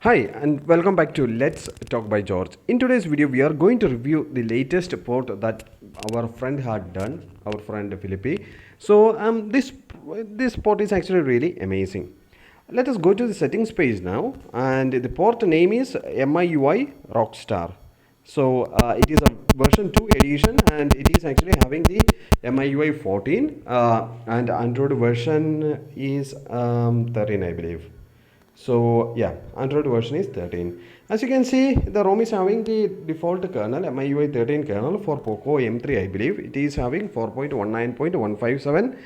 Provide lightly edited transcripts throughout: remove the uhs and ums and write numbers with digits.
Hi and welcome back to Let's Talk by George. In today's video, we are going to review the latest port that our friend had done, our friend Philippi. So this port is actually really amazing. Let us go to the settings page now, and the port name is MIUI RockStar. So it is a version 2 edition, and it is actually having the MIUI 14 and Android version is 13, I believe. So yeah, Android version is 13. As you can see, the ROM is having the default kernel MIUI 13 kernel for Poco M3, I believe. It is having 4.19.157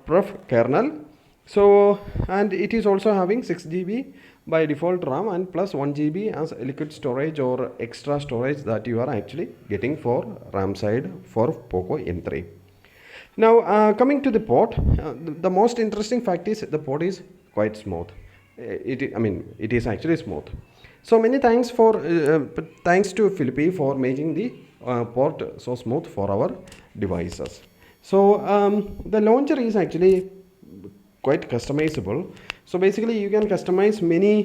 pref kernel. So, and it is also having 6 GB by default RAM and plus 1 GB as liquid storage or extra storage that you are actually getting for RAM side for Poco M3. Now coming to the port, the most interesting fact is the port is quite smooth. It is actually smooth. So many thanks thanks to Philippi for making the port so smooth for our devices. So the launcher is actually quite customizable. So basically you can customize many,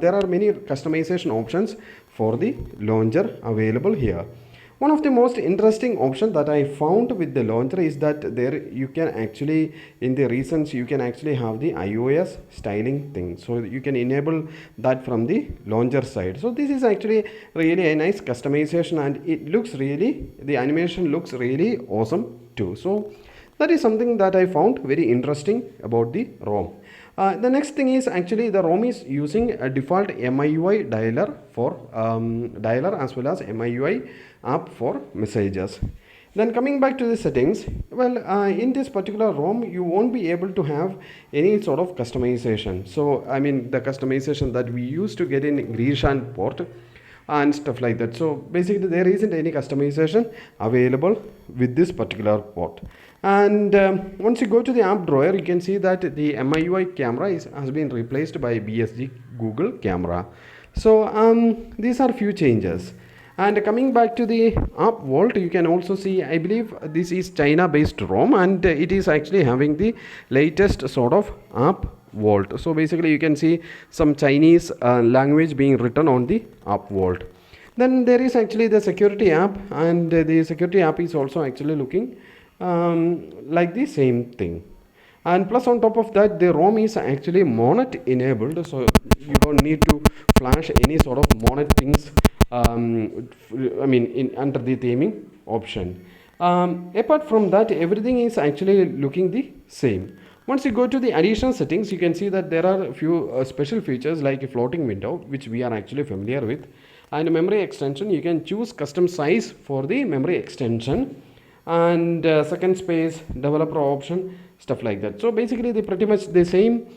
there are many customization options for the launcher available here. One of the most interesting options that I found with the launcher is that there you can actually, in the recents, you can actually have the iOS styling thing. So you can enable that from the launcher side. So this is actually really a nice customization, and it looks really, the animation looks really awesome too. So that is something that I found very interesting about the ROM. The next thing is actually the ROM is using a default MIUI dialer for dialer as well as MIUI app for messages. Then coming back to the settings, well, in this particular ROM you won't be able to have any sort of customization. So the customization that we used to get in Grishan port and stuff like that. So basically there isn't any customization available with this particular port. And once you go to the app drawer, you can see that the MIUI camera has been replaced by BSG Google camera. So these are few changes. And coming back to the app vault, you can also see, I believe this is China based ROM, and it is actually having the latest sort of app vault. So basically you can see some Chinese language being written on the app vault. Then there is actually the security app, and the security app is also actually looking like the same thing. And plus on top of that, the ROM is actually monet enabled, so you don't need to flash any sort of monet things under the theming option. Apart from that, everything is actually looking the same. Once you go to the additional settings, you can see that there are a few special features like a floating window, which we are actually familiar with, and memory extension. You can choose custom size for the memory extension, and second space, developer option, stuff like that. So basically the pretty much the same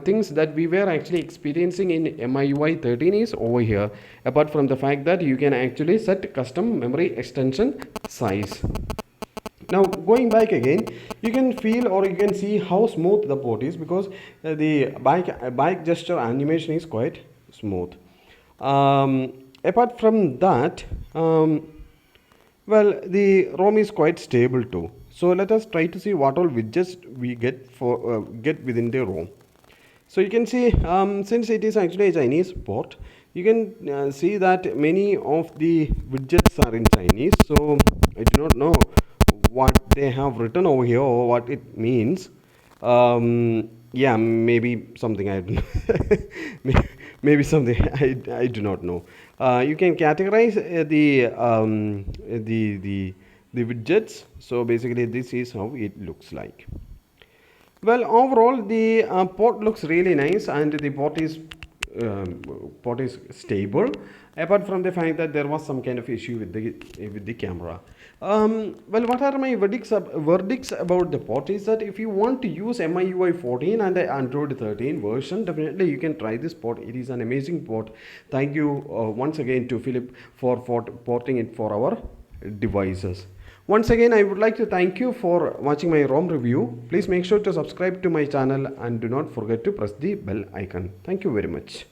things that we were actually experiencing in MIUI 13 is over here, apart from the fact that you can actually set custom memory extension size. Now going back again, you can feel or you can see how smooth the port is, because the back gesture animation is quite smooth. Apart from that, well, the ROM is quite stable too. So let us try to see what all widgets we get within the ROM. So you can see, since it is actually a Chinese port, you can see that many of the widgets are in Chinese. So I do not know what they have written over here or what it means. Yeah, maybe something I don't know. Maybe something I do not know. You can categorize the widgets. So basically this is how it looks like. Well, overall the port looks really nice, and the port is stable, apart from the fact that there was some kind of issue with the camera. Well, what are my verdicts about the port is that if you want to use MIUI 14 and the Android 13 version, definitely you can try this port. It is an amazing port. Thank you once again to Philip for porting it for our devices. Once again, I would like to thank you for watching my ROM review. Please make sure to subscribe to my channel and do not forget to press the bell icon. Thank you very much.